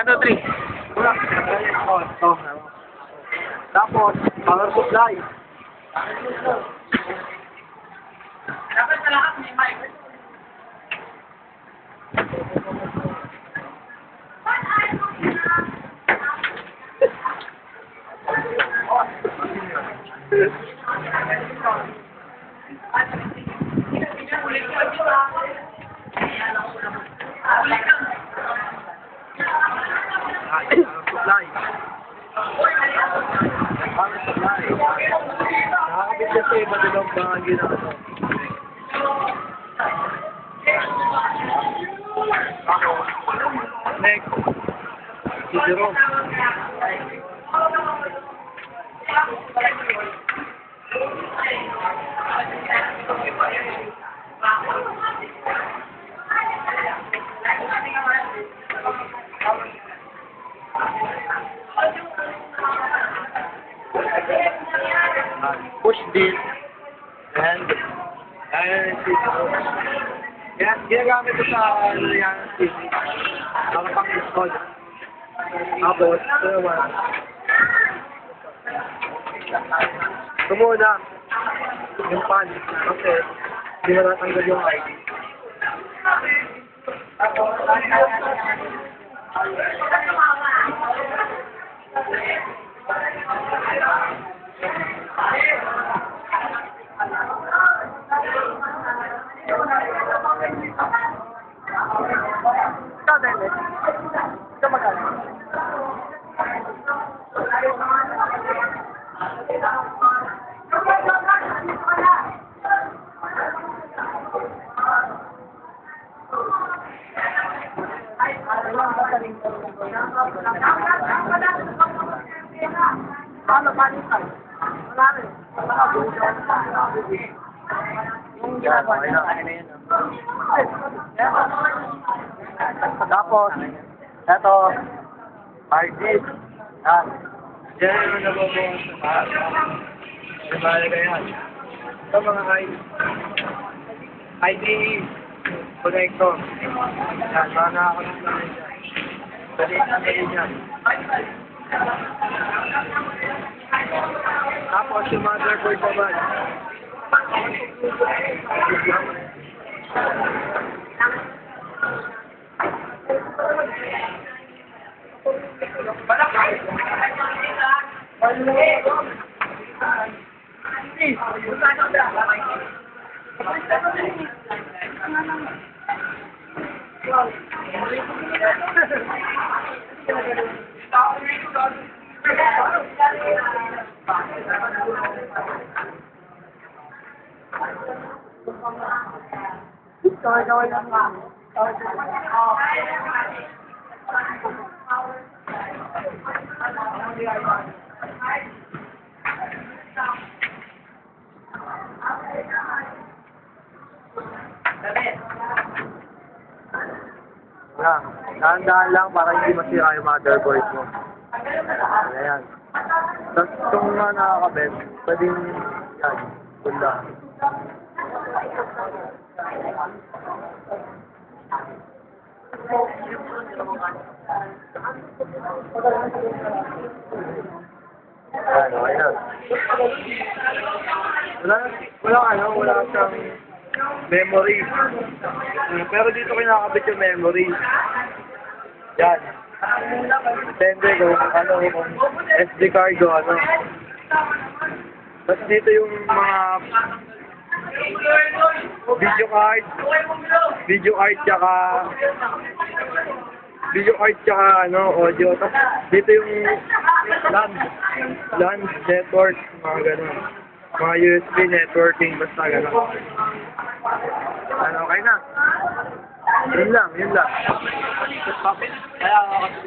1, 2, 3. Wala. Ito. Tapos, power supply. Dapat sa lahat may mic. Supply. Power supply. Nakakabit kasi iba nilang mga ginagawa. Next. Si Jerome. Push this and ginagamit ko sa yan TV para pang install. Tapos ito naman ito muna yung pan kasi hindi mo natanggal yung ID. Ito din eh. Ito magkano? Paano palitan? Wala rin. Yung ginagawa niya, ano yun? Tapos, eto, hard disk. Yan. Diyan yung nababawas sa taas. Diba yan? Ito mga IDE connector. Yan, mga nakakalit na rin yan. Dali na rin yan. Tapos yung motherboard naman. Dahan-dahan lang para hindi masira yung motherboard mo. Ayan. Tapos itong mga nakakabit, pwedeng yan, bunda. Ayan. Wala siyang memory. Pero dito kinakabit yung memory. Yan. Depende kung kung SD card o ano. Tapos dito yung mga video card tsaka audio. Tapos dito yung LAN network, mga ganun. Mga USB networking, basta ganun. Okay na. Yun lang. Kaya ako kasi